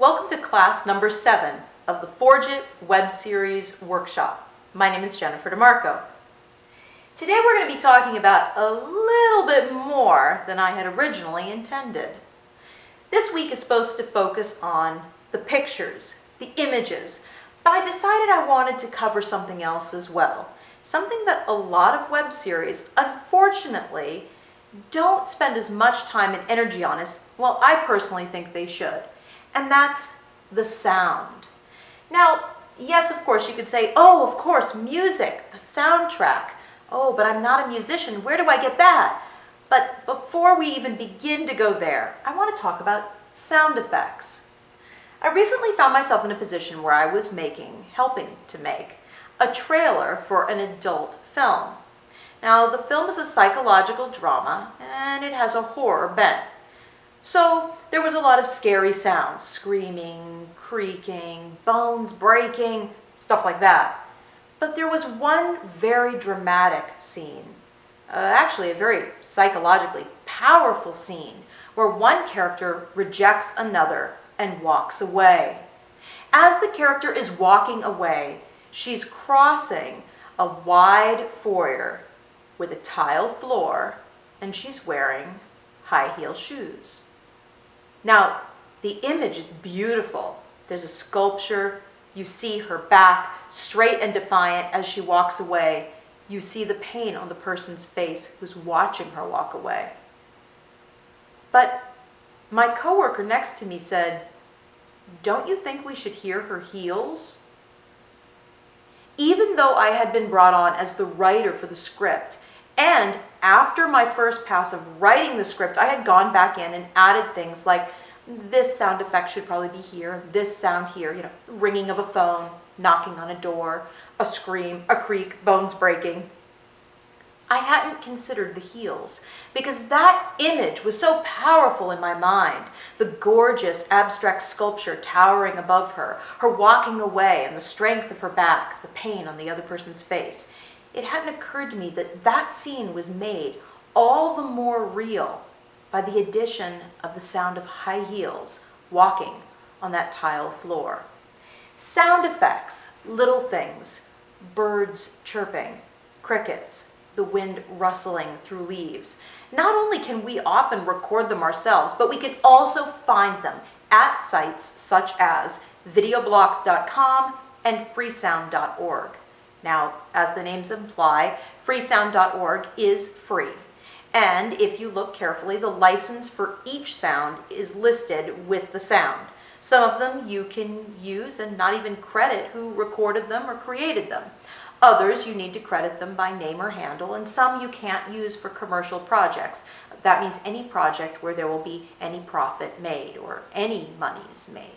Welcome to class number 7 of the Forge It web series workshop. My name is Jennifer DeMarco. Today we're going to be talking about a little bit more than I had originally intended. This week is supposed to focus on the pictures, the images, but I decided I wanted to cover something else as well. Something that a lot of web series, unfortunately, don't spend as much time and energy on as, well, I personally think they should. And that's the sound. Now, yes, of course, you could say, oh, of course, music, the soundtrack. Oh, but I'm not a musician. Where do I get that? But before we even begin to go there, I want to talk about sound effects. I recently found myself in a position where I was helping to make, a trailer for an adult film. Now, the film is a psychological drama, and it has a horror bent. So there was a lot of scary sounds, screaming, creaking, bones breaking, stuff like that. But there was one very dramatic scene, actually a very psychologically powerful scene, where one character rejects another and walks away. As the character is walking away, she's crossing a wide foyer with a tile floor, and she's wearing high heel shoes. Now, the image is beautiful. There's a sculpture. You see her back, straight and defiant as she walks away. You see the pain on the person's face who's watching her walk away. But my coworker next to me said, "Don't you think we should hear her heels?" Even though I had been brought on as the writer for the script, and after my first pass of writing the script, I had gone back in and added things like this sound effect should probably be here, this sound here, ringing of a phone, knocking on a door, a scream, a creak, bones breaking. I hadn't considered the heels because that image was so powerful in my mind. The gorgeous abstract sculpture towering above her, her walking away and the strength of her back, the pain on the other person's face. It hadn't occurred to me that that scene was made all the more real by the addition of the sound of high heels walking on that tile floor. Sound effects, little things, birds chirping, crickets, the wind rustling through leaves. Not only can we often record them ourselves, but we can also find them at sites such as videoblocks.com and freesound.org. Now, as the names imply, freesound.org is free. And if you look carefully, the license for each sound is listed with the sound. Some of them you can use and not even credit who recorded them or created them. Others you need to credit them by name or handle, and some you can't use for commercial projects. That means any project where there will be any profit made or any monies made.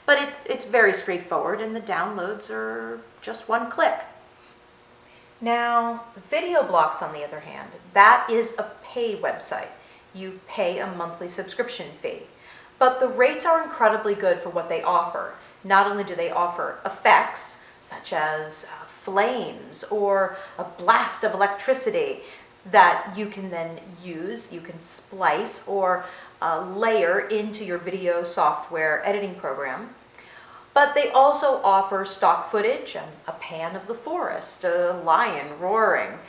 But it's very straightforward, and the downloads are just one click. Now, Video Blocks, on the other hand, that is a pay website. You pay a monthly subscription fee. But the rates are incredibly good for what they offer. Not only do they offer effects, such as flames or a blast of electricity that you can then use, you can splice or layer into your video software editing program. But they also offer stock footage and a pan of the forest, a lion roaring,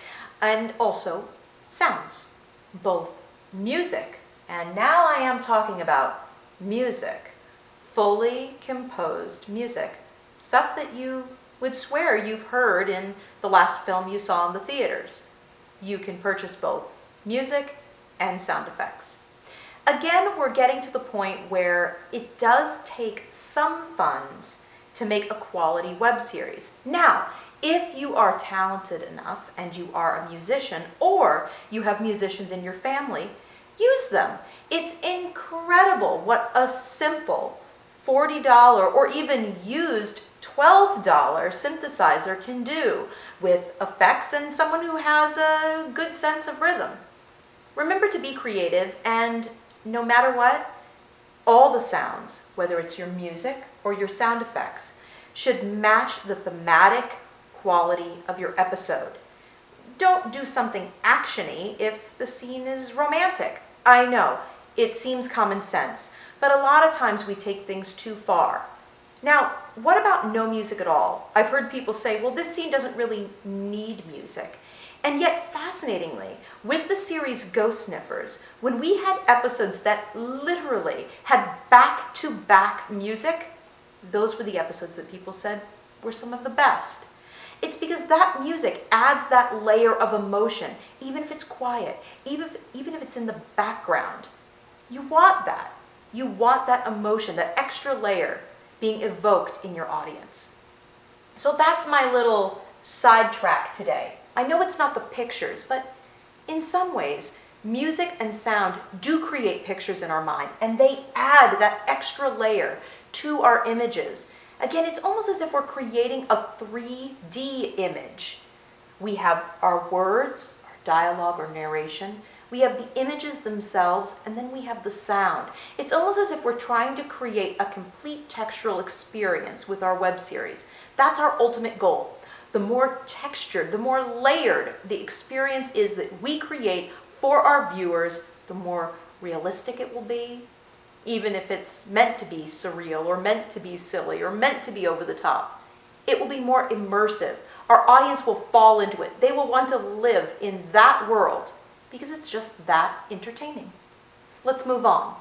and also sounds, both music, and now I am talking about music, fully composed music, stuff that you would swear you've heard in the last film you saw in the theaters. You can purchase both music and sound effects. Again, we're getting to the point where it does take some funds to make a quality web series. Now, if you are talented enough and you are a musician or you have musicians in your family, use them. It's incredible what a simple $40 or even used $12 synthesizer can do with effects and someone who has a good sense of rhythm. Remember to be creative, and no matter what, all the sounds, whether it's your music or your sound effects, should match the thematic quality of your episode. Don't do something actiony if the scene is romantic. I know, it seems common sense, but a lot of times we take things too far. Now, what about no music at all? I've heard people say, well, this scene doesn't really need music. And yet, fascinatingly, with the series Ghost Sniffers, when we had episodes that literally had back-to-back music, those were the episodes that people said were some of the best. It's because that music adds that layer of emotion, even if it's quiet, even if it's in the background. You want that. You want that emotion, that extra layer being evoked in your audience. So that's my little sidetrack today. I know it's not the pictures, but in some ways, music and sound do create pictures in our mind, and they add that extra layer to our images. Again, it's almost as if we're creating a 3D image. We have our words, our dialogue or narration, we have the images themselves, and then we have the sound. It's almost as if we're trying to create a complete textural experience with our web series. That's our ultimate goal. The more textured, the more layered the experience is that we create for our viewers, the more realistic it will be, even if it's meant to be surreal or meant to be silly or meant to be over the top. It will be more immersive. Our audience will fall into it. They will want to live in that world because it's just that entertaining. Let's move on.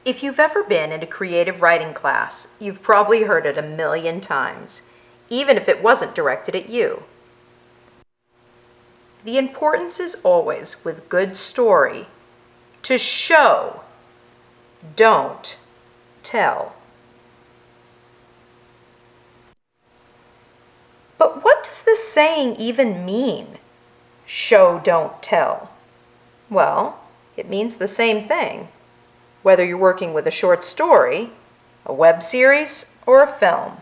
If you've ever been in a creative writing class, you've probably heard it a million times, even if it wasn't directed at you. The importance is always, with good story, to show, don't tell. But what does this saying even mean? Show, don't tell. Well, it means the same thing, whether you're working with a short story, a web series, or a film.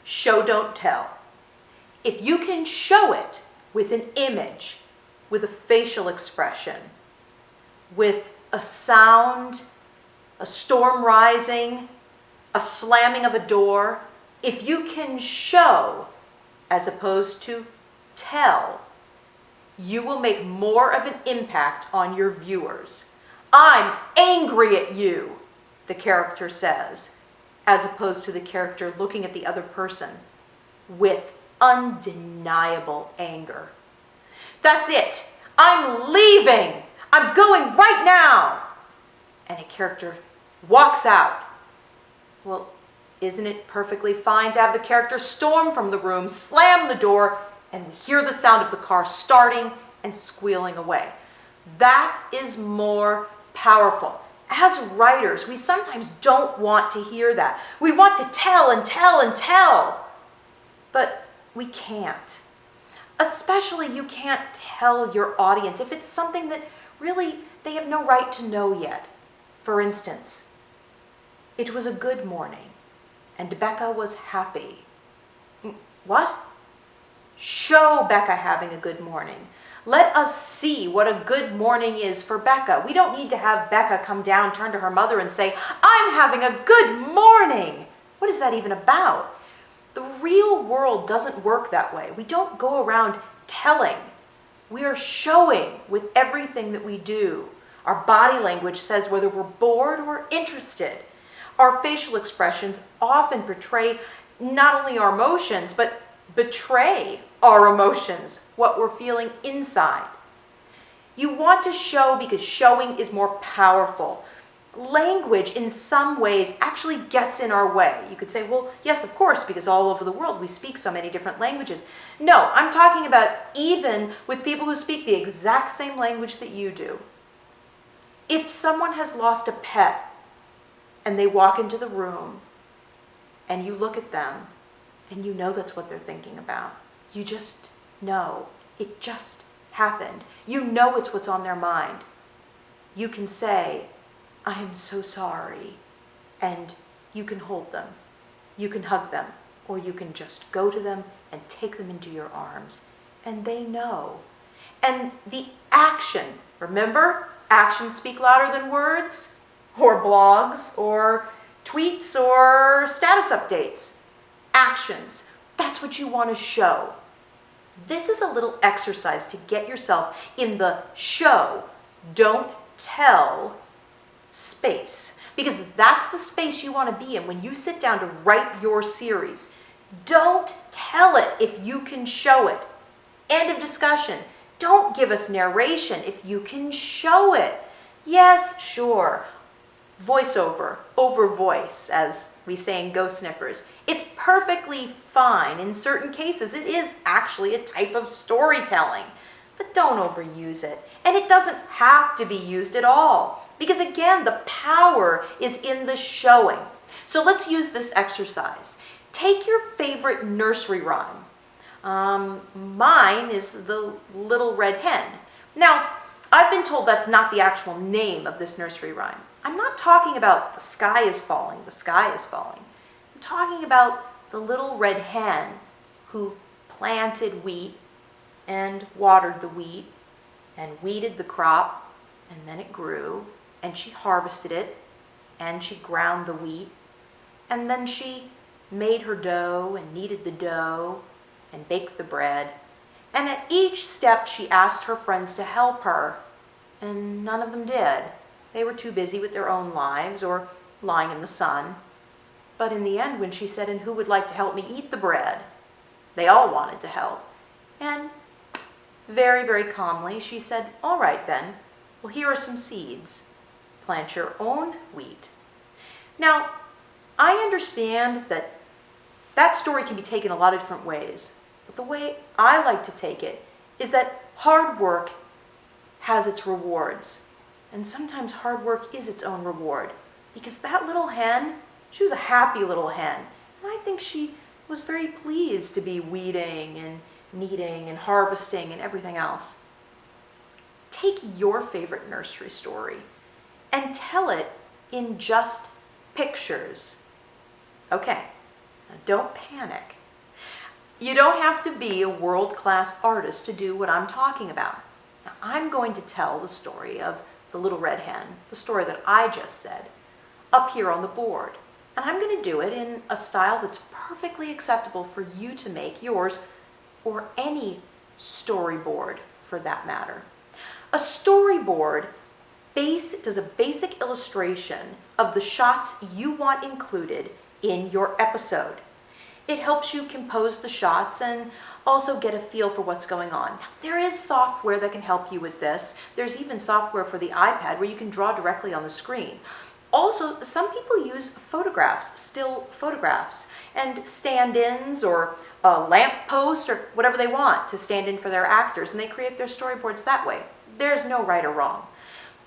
Show, don't tell. If you can show it with an image, with a facial expression, with a sound, a storm rising, a slamming of a door, if you can show as opposed to tell, you will make more of an impact on your viewers. I'm angry at you, the character says, as opposed to the character looking at the other person with undeniable anger. That's it. I'm leaving. I'm going right now. And a character walks out. Well, isn't it perfectly fine to have the character storm from the room, slam the door, and we hear the sound of the car starting and squealing away? That is more powerful. As writers, we sometimes don't want to hear that. We want to tell and tell and tell, but we can't. Especially you can't tell your audience if it's something that really they have no right to know yet. For instance, it was a good morning and Becca was happy. What? Show Becca having a good morning. Let us see what a good morning is for Becca. We don't need to have Becca come down, turn to her mother and say, I'm having a good morning. What is that even about? The real world doesn't work that way. We don't go around telling. We are showing with everything that we do. Our body language says whether we're bored or interested. Our facial expressions often portray not only our emotions, but betray our emotions, what we're feeling inside. You want to show because showing is more powerful. Language, in some ways, actually gets in our way. You could say, well, yes, of course, because all over the world we speak so many different languages. No, I'm talking about even with people who speak the exact same language that you do. If someone has lost a pet and they walk into the room and you look at them and you know that's what they're thinking about, you just know. It just happened. You know it's what's on their mind. You can say, I am so sorry, and you can hold them, you can hug them, or you can just go to them and take them into your arms, and they know. And the action, remember, actions speak louder than words, or blogs, or tweets, or status updates. Actions, that's what you want to show. This is a little exercise to get yourself in the show, don't tell space, because that's the space you want to be in when you sit down to write your series. Don't tell it if you can show it. End of discussion. Don't give us narration if you can show it. Yes, sure. Voiceover, over voice, as we say in Ghost Sniffers. It's perfectly fine. In certain cases, it is actually a type of storytelling. But don't overuse it. And it doesn't have to be used at all. Because again, the power is in the showing. So let's use this exercise. Take your favorite nursery rhyme. Mine is The Little Red Hen. Now, I've been told that's not the actual name of this nursery rhyme. I'm not talking about the sky is falling, the sky is falling. I'm talking about the little red hen who planted wheat and watered the wheat and weeded the crop, and then it grew, and she harvested it, and she ground the wheat, and then she made her dough and kneaded the dough and baked the bread. And at each step she asked her friends to help her, and none of them did. They were too busy with their own lives or lying in the sun. But in the end, when she said, "And who would like to help me eat the bread?" they all wanted to help. And very, very calmly she said, "All right then, well, here are some seeds. Plant your own wheat." Now, I understand that that story can be taken a lot of different ways. But the way I like to take it is that hard work has its rewards. And sometimes hard work is its own reward. Because that little hen, she was a happy little hen. And I think she was very pleased to be weeding and kneading and harvesting and everything else. Take your favorite nursery story and tell it in just pictures. Okay, now don't panic. You don't have to be a world-class artist to do what I'm talking about. Now, I'm going to tell the story of the little red hen, the story that I just said, up here on the board. And I'm going to do it in a style that's perfectly acceptable for you to make yours, or any storyboard for that matter. A storyboard does a basic illustration of the shots you want included in your episode. It helps you compose the shots and also get a feel for what's going on. Now, there is software that can help you with this. There's even software for the iPad where you can draw directly on the screen. Also, some people use photographs, still photographs, and stand-ins or a lamppost or whatever they want to stand in for their actors, and they create their storyboards that way. There's no right or wrong.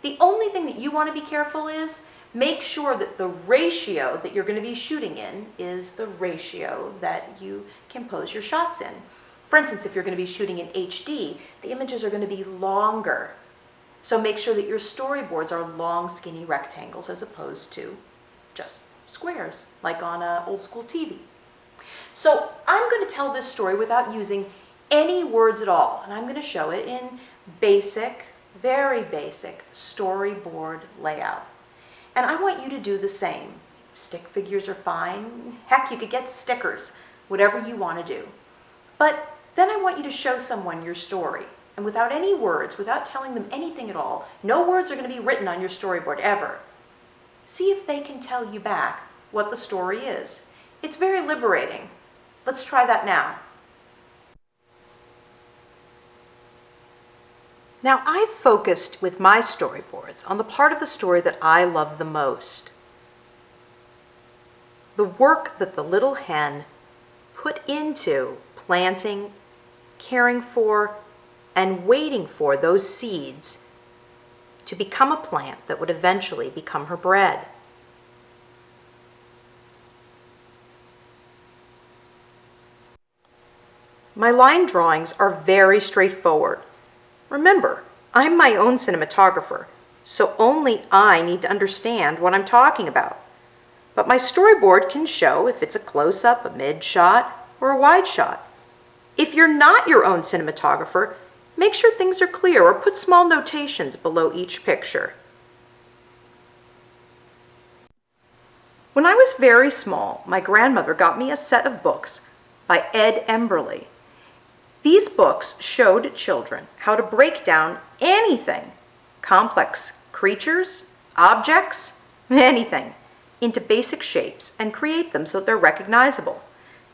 The only thing that you want to be careful is make sure that the ratio that you're going to be shooting in is the ratio that you compose your shots in. For instance, if you're going to be shooting in HD, the images are going to be longer. So make sure that your storyboards are long, skinny rectangles as opposed to just squares, like on old school TV. So I'm going to tell this story without using any words at all, and I'm going to show it in basic, very basic storyboard layout. And I want you to do the same. Stick figures are fine. Heck, you could get stickers, whatever you want to do. But then I want you to show someone your story. And without any words, without telling them anything at all, no words are going to be written on your storyboard ever. See if they can tell you back what the story is. It's very liberating. Let's try that now. Now, I've focused with my storyboards on the part of the story that I love the most. The work that the little hen put into planting, caring for, and waiting for those seeds to become a plant that would eventually become her bread. My line drawings are very straightforward. Remember, I'm my own cinematographer, so only I need to understand what I'm talking about. But my storyboard can show if it's a close-up, a mid-shot, or a wide shot. If you're not your own cinematographer, make sure things are clear or put small notations below each picture. When I was very small, my grandmother got me a set of books by Ed Emberley. These books showed children how to break down anything, complex creatures, objects, anything, into basic shapes and create them so they're recognizable.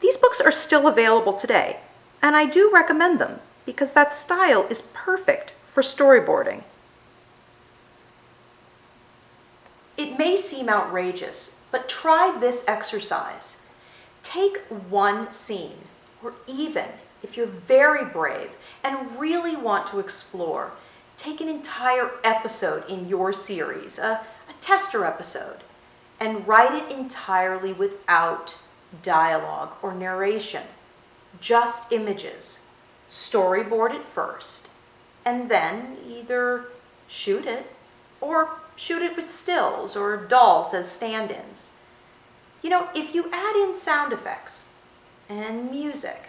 These books are still available today, and I do recommend them because that style is perfect for storyboarding. It may seem outrageous, but try this exercise. Take one scene, or even if you're very brave and really want to explore, take an entire episode in your series, a tester episode, and write it entirely without dialogue or narration, just images. Storyboard it first, and then either shoot it or shoot it with stills or dolls as stand-ins. You know, if you add in sound effects and music,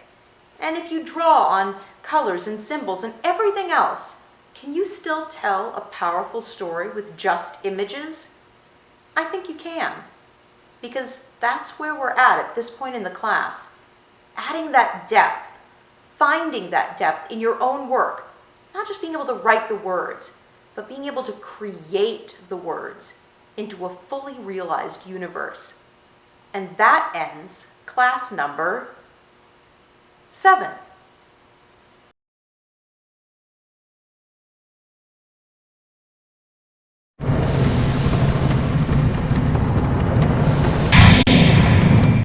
and if you draw on colors and symbols and everything else, can you still tell a powerful story with just images? I think you can, because that's where we're at this point in the class. Adding that depth, finding that depth in your own work, not just being able to write the words, but being able to create the words into a fully realized universe. And that ends class number 7.